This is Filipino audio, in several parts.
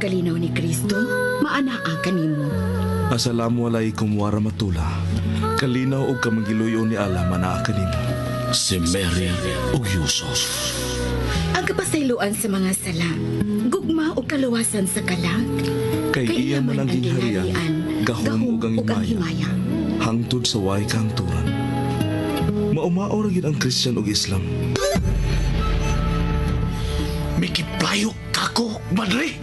kalinaw ni Kristo, maanaa kanimo. Assalamualaikum warahmatullah. Kalinaw og kamangiluyo ni Allah manaa kanimo. Si Mary ug Yusuf. Ang kapasayloan sa mga sala, gugma o kaluwasan sa kalag, Kay iya man ang gingharian, gahom ug ang himaya, himaya. hangtod sa way kahangturan. Maumao ra gid ang Christian ug Islam. Mikiplayo kako, madre.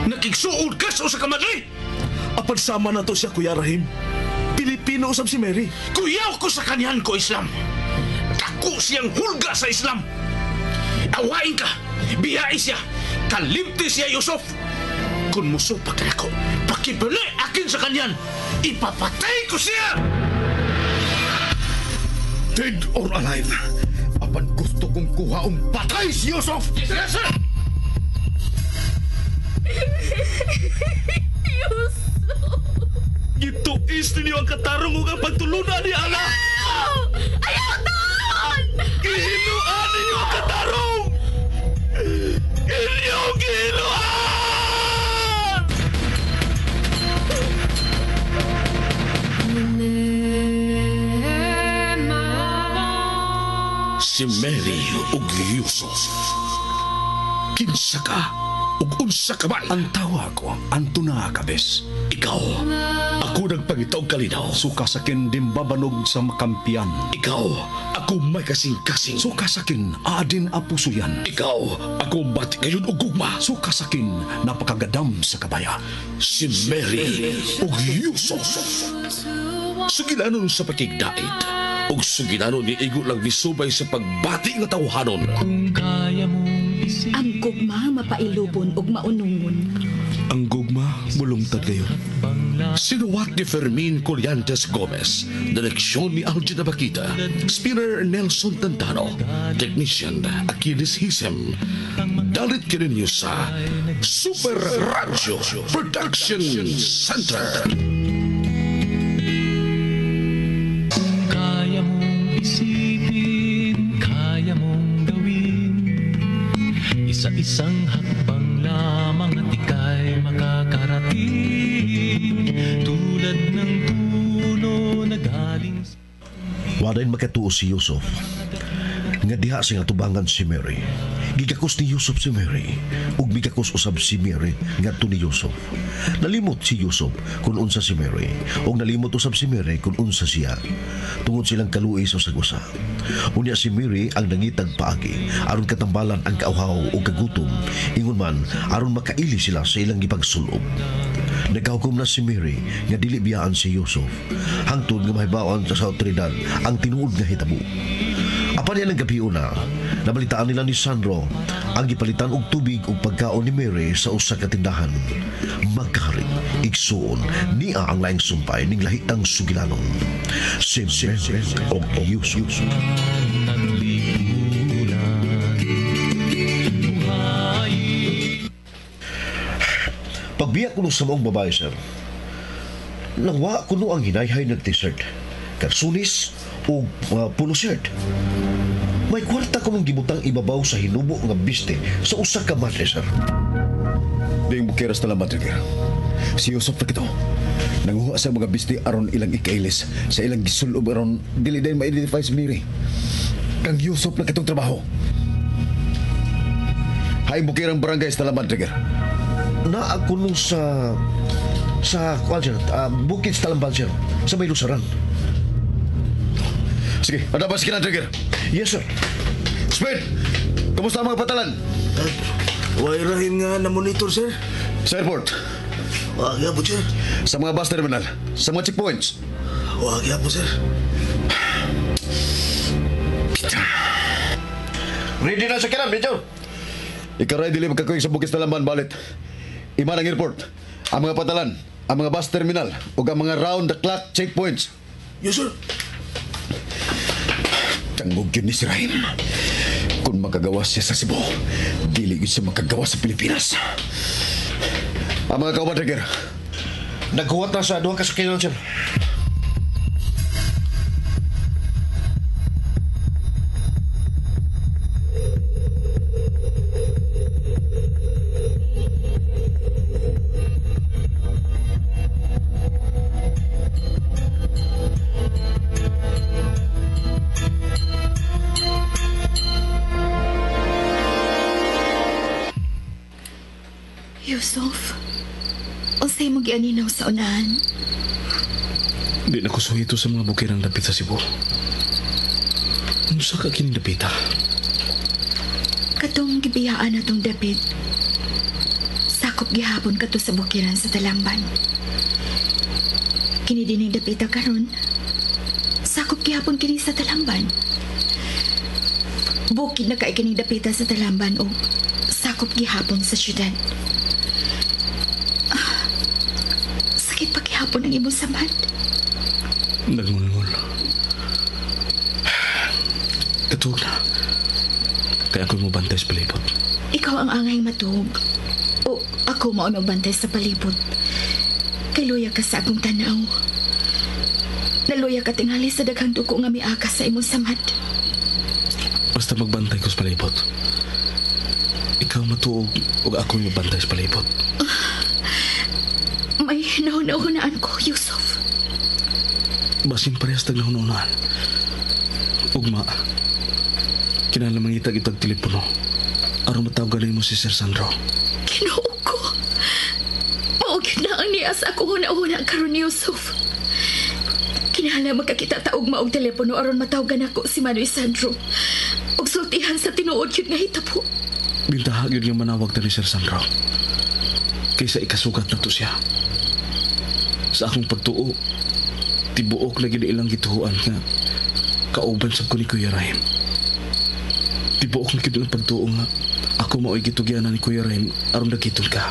Nakigsuod ka sa usa ka madre. Apan sama na to siya, Kuya Rahim. Pilipino usab si Mary. Kuyaw ko sa kanyan ko Islam. Dako siyang hulga sa Islam. Awain ka, biyai siya, kalimti siya Yusuf. Kung musupak ka ako, pakibali akin sa kanyan, ipapatay ko siya! Dead or alive, apan gusto kong kuhaong patay si Yusuf! Yes, sir! Yusuf! Gituis ninyo ang katarong ug ang pagtulunan ni Allah. Ayaw doon! Gihinuan ninyo ang katarong! Inyong gihinuan! Si Mary ug Yusuf. Kinsa ka ug unsa ka man? Ang tawa ko, Antuna Kabes. Ikaw, ako nagpangitaw kalinaw. Suka sakin dimbabanog sa makampiyan. Ikaw, ako may kasing-kasing. Suka sakin adin apuso yan. Ikaw, ako bati kayon og gugma. Suka sakin napakagadam sa kabaya. Si Mary ug Yusuf. Sugilanon sa pakigdait. Ug sugilanon ni igo lang misubay sa pagbati nga tawhanon. Ang gugma mapailubon ug maunungon. Ang gugma mulungtad kayo. Sinuwat ni Fermin Colliantes Gomez, direksyon ni Algina Bakita, spinner Nelson Tantano, technician Achilles Hisem. Dalit kininyo sa Super Radio Production Center. Kaya mong isipin, kaya mong gawin, isa-isang hakbang lamang at ika'y makakarating, tulad ng puno na galing sa... Wadain makatuo si Yusuf. Nga diha sing atubangan si Mary. Gigakos ni Yusuf si Mary. Ug migakos usab si Mary ngadto ni Yusuf. Nalimot si Yusuf kung unsa si Mary. Ug nalimot usab si Mary kung unsa siya. Tungod silang kaluoy sa usag-usa. Unya si Mary ang nangitag paagi aron katambalan ang kauhaw ug kagutom. Ingon man aron makaili sila sa ilang gipagsulob. Nagkahukom na si Mary nga dili biyaan si Yusuf. Hangtod nga mahibawan sa awtoridad ang tinuod nga hitabo. Apan yan ang gabi una, nabalitaan nila ni Sandro ang gipalitan og tubig ug pagkaon ni Mary sa usa ka tindahan. Magkari, igsuon, niya ang laing sumpay ning lahitang sugilanon. Si Mary og Yusuf. Pagbiyak ko sa maong babae, sir, nawa ko ang hinayhay ng t-shirt, karsunis o pulo shirt. May kwarta ko nung gibutang ibabaw sa hinubo nga biste sa usa ka madre, sir. Di mo kiras na lang, Madrigal. Si Yusuf na kito. Nanguha sa mga biste aron ilang ikailis sa ilang gisulob aron dili din ma-identify si Mary. Kang Yusuf na kitong trabaho. Hay mo kirang barangay sa Madrigal. Na ako nung sa Bukid sa Talambal, sir, sa may lusaran. Sige, adabas ka na, Trigger. Yes, sir. Speed! Kumusta ang mga patalan? Way Rahim nga na monitor, sir. Sa airport, Wag po, sir. sa mga bus terminal, sa mga checkpoints. Wag po, sir. Ready na sa kinan, Major. Ikaray dili magkakuing sa Bukid sa Lamban, balit. Iman ang airport, ang mga patalan, ang mga bus terminal, o ang mga round-the-clock checkpoints. Yes, sir. Tangog yun ni si Rahim. Kung magagawa siya sa Cebu, dili yun siya magagawa sa Pilipinas. Ang mga kauban, Trigger. Nagkuhat na sa duha kasakyanan, sir. Yusuf, unsay mo gianinaw sa unahan? Di na ko suhito sa mga bukirang dapit sa Cebu. Ano sa ka kining dapita? Katong gibiyaan atong dapit. Sakop gihapon kato sa bukiran sa Talamban. Kini dining dapita karon. Sakop gihapon kini sa Talamban. Bukid na kay kining dapita sa Talamban o sakop gihapon sa syudad. Sakit pa gihapon ang imong samad. Nagngulngul. Katug na. Kaya ako'y mabantay sa palibot. Ikaw ang angay matug. O ako mao magbantay sa palibot. Kay luya ka sa akong tanaw. Naluya ka tingali sa daghang duko nga miakas sa imong samad. Basta magbantay ko sa palibot. Ikaw matuog o ako'y mabantay sa palibot. May nauna-unaan ko, Yusuf. Basin parehas tag nahununaan. Ugma, kinala mangitag-itag telepono. Aron matawgalin mo si Sir Sandro. Kinuo ko. Maugid na ang niya sa ako una-una karon, Yusuf. Kinahanglan magkakita taog maog telepono aron matawgan ako si Manoy Sandro. Og sultihan sa tinuod yun nga hitabo. Bintaha yun yung manawag na ni Sir Sandro. Kaysa ikasugat na to siya. Sa akong pagtuo, tibuok na ilang gituhuan nga kauban sa ko ni Kuya Rahim. Tibuok na ilang pagtuo nga ako mao'y gitugyanan ni Kuya Rahim aron nagkitol ka.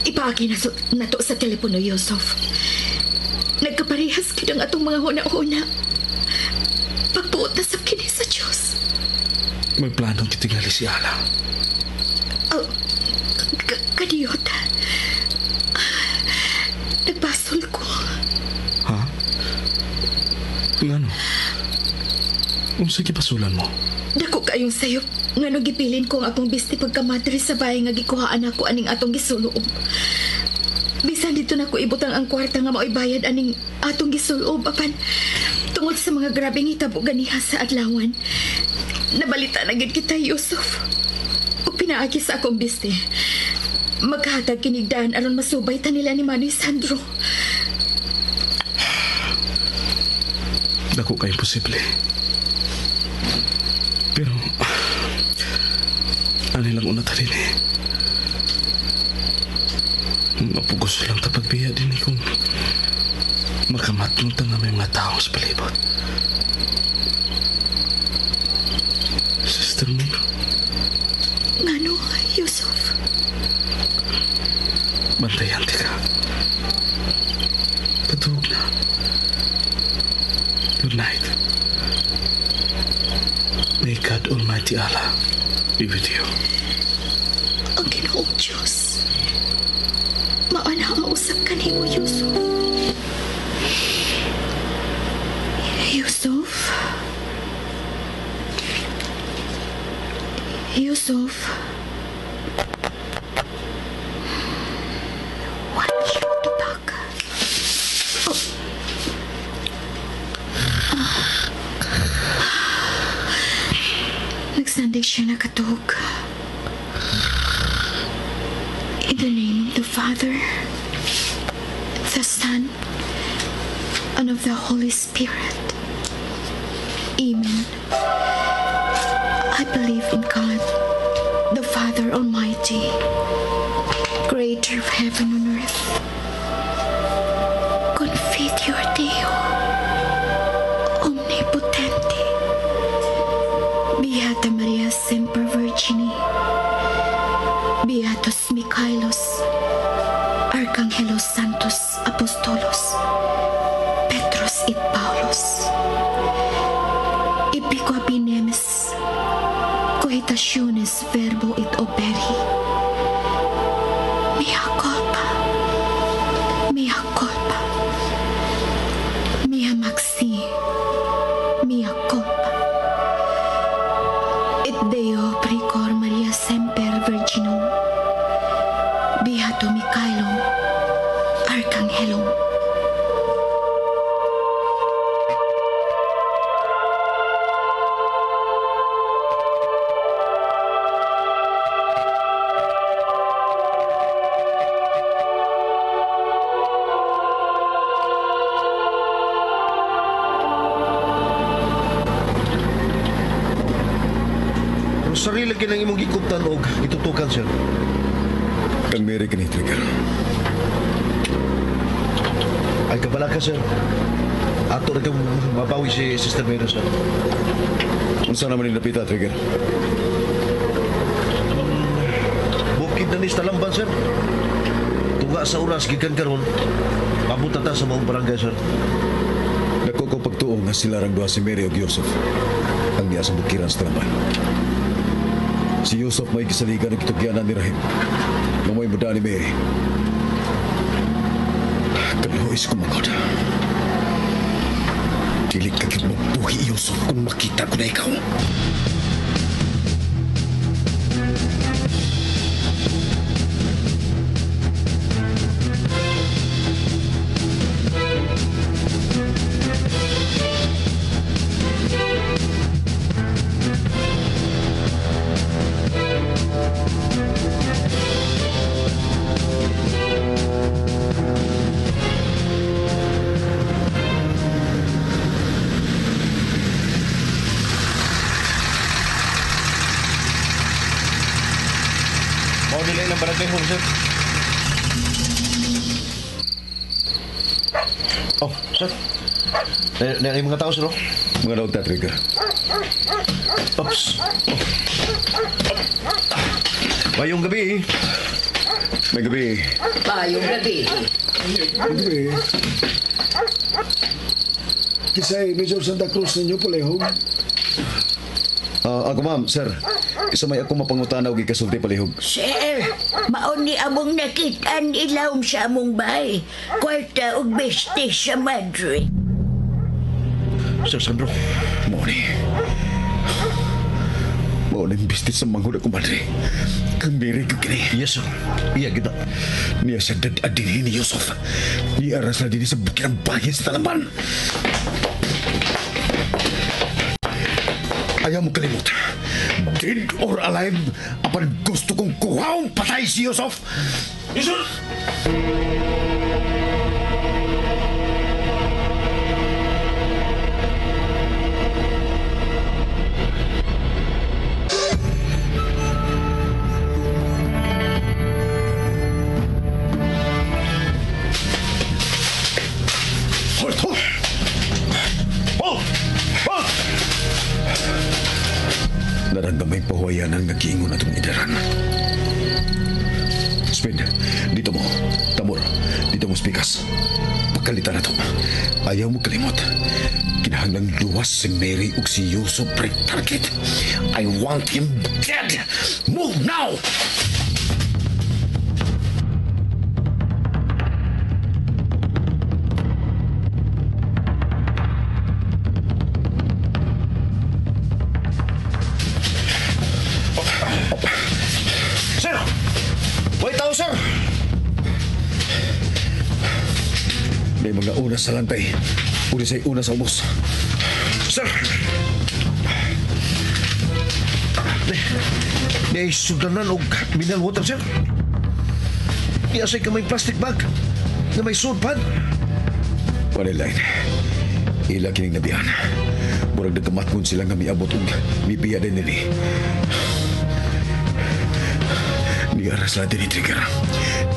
Ipaagi na to sa telepono, Yusuf. Nagkaparehas kid ang atong mga huna-huna. Pagtuot na sa kini sa Diyos. May planong kitingali si Ala. Oh, kadiyot. Nagbasol ko. Ha? Ngano? Sige pasulan mo. Dako kayong sayop. Ngano gipilin ko ang akong bisti pagkamatri sa bahay nga gikuhaan ako aning atong gisuloob. Bisan dito na ko ibutang ang kwarta nga mao'y bayad aning atong gisuloob apan tungod sa mga grabeng hitabo ganiha sa adlawan. Nabalita na gid kita, Yusuf. O pinaagi sa akong bisti. Maghatag kinigdaan aron masubay ta nila ni Manoy Sandro. Dako ka imposible. Pero ano lang una talin eh. Mapugos lang ta pagbiya din eh kung makamatnong ta nga may mga tao sa palibot. Sister mo. Ngano, Yusuf? Bantayan ti ka. Patulog na. Good night. May God Almighty Allah be with you. Ang Ginoong Diyos. Maana ang usap ka ni mo, Yusuf. Yusuf? Yusuf? What you to talk? Oh. Nagsandig siya nakatog. In the name of the Father, the Son, and of the Holy Spirit. Amen. I believe in God, the Father Almighty, creator of heaven and earth. Confiteor Deo, omnipotente. Beata Maria Semper Virgini. Beatus Michaelos, Archangelos Santos Apostolos, Petros et Paulos. Ipiqua binemis, cogitationes verbo et operi. Mea culpa, mea culpa, mea maxi, mea culpa. Et Deo precor Maria Semper Virginum, Beato Michaelum, Archangelum. sarili kinang imong gikuptan og itutukan, sir. Kang Mary kini trigger. Ay kabala ka, sir. Ato na kang mabawi si Sister Mary, sir. Unsa naman yung napita, trigger? Bukid na ni Talamban, sir. Tunga sa oras gikan karon, pabuta ta sa maong barangay, sir. Dako ko pagtuo nga sila rang duha si Mary ug Yusuf ang niya sa bukiran sa Talaman. Si Yusuf may gisaligan ng kitugyanan ni Rahim nga may muda ni Mary. Kaluhis ko magod. Dili ka gid magbuhi, Yusuf, kung makita ko na ikaw. Mau nilay ng barangay hall, sir. Oh, sir. Na mga tao, sir. Oh. Mga daog ta, trigger. Oops. Bayong gabi. May gabi. Bayong gabi. Gabi. Kisay Major Santa Cruz ninyo palihog. Ako ma'am, sir. Isa may ako mapangutana og ikasulti palihog. Sir, maon ni among nakitaan ilawom sa among bahay. Kwarta og beste sa Madrid. Sir Sandro. Moni. Moni bistis sa manghud ako madre. Kang Mary ko kini. Yes, sir. Iya, kita. Niya siya dadadin ni Yusuf. Niya aras na din sa bukirang bayan sa Talaman. Ayaw mo kalimut. Dead or alive, apan gusto kong kuhaong patay si Yusuf. Yusuf! Hold, hold! Hold! Hold! Naramdamay pahuayanan nga giingon atong idaran. Speed, dito mo. Tamor, dito mo spikas. Pagkalitan na to. Ayaw mo kalimot. Kinahanglang luwas si Mary ug si Yusuf break target. I want him dead. Move now! Sir! Wait tao, sir! May mga una sa lantay. Uli sa'y una sa ubos. Sir! May sudanan og mineral water, sir. Iasay ka may plastic bag na may sword pad. Panilain. Ila kining nabihan. Murag nagkamatngon sila nga miabot ug mibiya din nili. Ni aras lang din ni Trigger.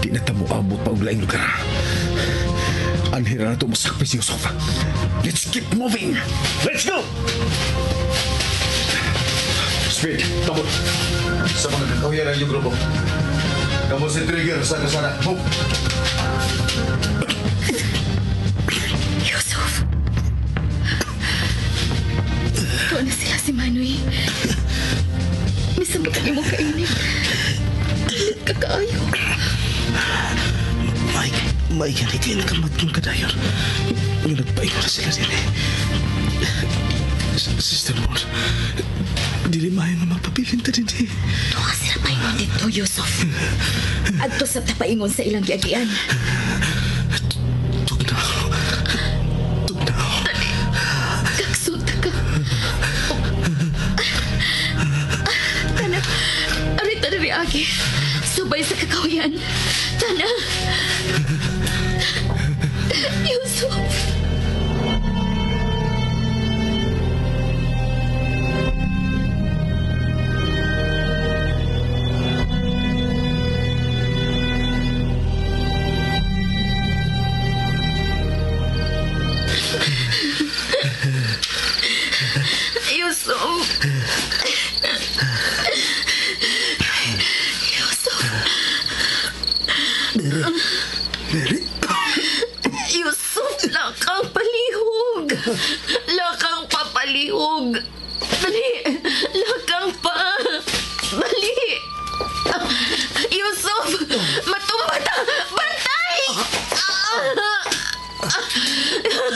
Di na tamo abot pa og laing lugar. Anhira na ito masakpi si Yusuf. Let's keep moving. Let's go! Speed, tabot. Sa mga kakawiyan ang iyong grupo. Kamu si Trigger sa kasana. Move. Yusuf. Tuwa na sila si Manoy. Misang ka mo kainin. Pilit ka kaayo. May ganiti na kamat yung kadayon. Yung nagpaingo na sila din eh. Sister Moore, dili mayo nga magpabilin ta din eh. Tuwa sila paingon dito, Yusuf. Adto sa tapaingon sa ilang giagian. Tugnaw. Kaksunta ka. Tana, arita na riagi. Subay sa kakawian. Tana. Yusuf. Mary, Yusuf, lakang palihog. Lakang papalihog. Dali, lakang pa. Dali. Yusuf, matumba ta. Bantay!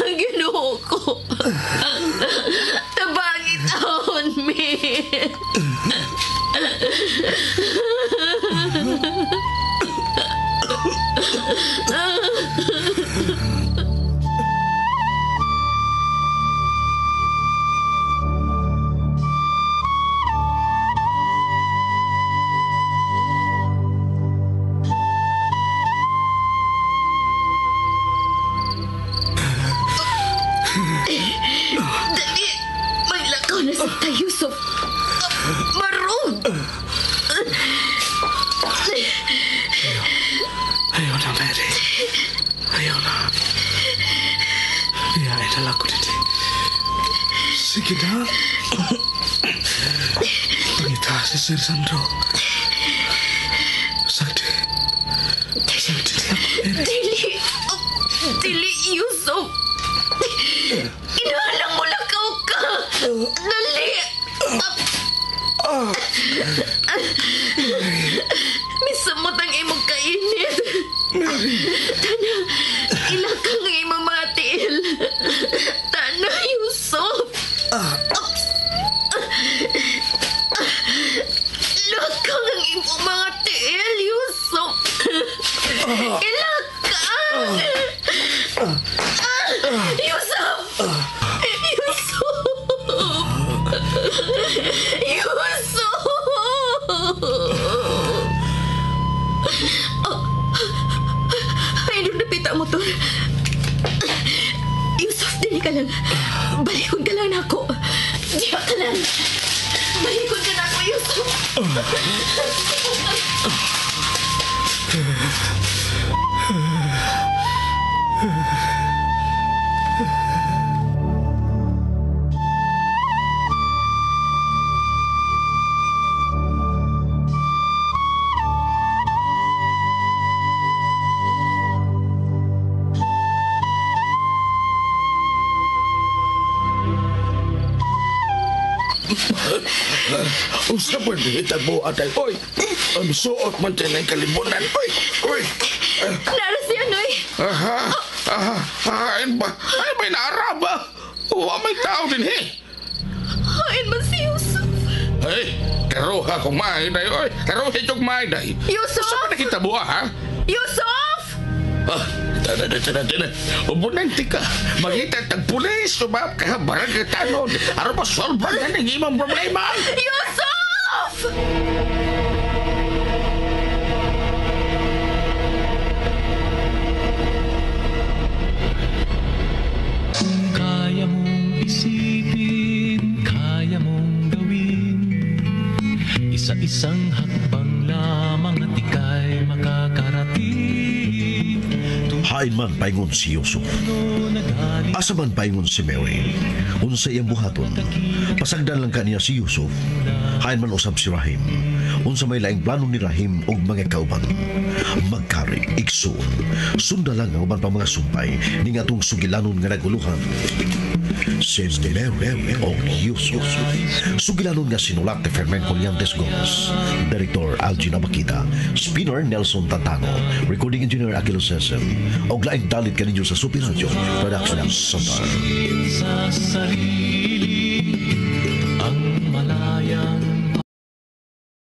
Ginoo ko. Tabangit ahon, me. Dali, may lakaw na si Tay Yusuf. Marog! Ayaw na, Mary. Ayaw na. Iyain na lang ko dito. Sige na. Pangita si Sir Sandro. Sakti. Sakti lang, Mary. Dili! Dili, Yusuf! Inahalang mo lakaw ka! Dali! Misamot ang imong kainit. Tana, ilakang ang imong mga tiil. Tana, Yusuf. Ilakang ang imong mga tiil, Yusuf. Ilakang! Yusuf! Yusuf! Yusuf! Ay, nung napita mo to. Yusuf, dali ka lang. Balikon ka lang na ako. Diya ka lang. Balikon ka na ako, Yusuf. Usa po di tabo atay. Oy, ang suot man tayo ng kalibunan. Oy. Nara siya, Noy. Hain ba? Ay, may naaraba. Huwag may tao din, Hain man si Yusuf. Ay, karuha kong mahiday. Oy, karuha itong mahiday. Yusuf! Saan na kita buha, ha? Yusuf! Tada. Ubunan tika. Magita tag-pulis. Sumap ka, barang katanon. Araw pa solve na ng imang problema. Yusuf! Kung kaya mong isipin, kaya mong gawin, isa-isang hakbang lamang at ika'y makakarating. Hain man paingon si Yusuf. Asa man paingon si Mary. Unsa iyang buhaton. Pasagdan lang kaniya si Yusuf. Hain man usab si Rahim. Unsa may laing plano ni Rahim og mga kauban. Magkari, igsoon. Sunda lang ang uban pang mga sumpay ning atong sugilanon nga naguluhan. Since the Mary o Yusuf. Sugilanon nga sinulat ni Fermin Colliantes Gomez. Director Algina Makita. Spinner Nelson Tantano. Recording Engineer Aquilo Sesem. Og laing dalit kaninyo sa Super Radio Production Center. Sa sarili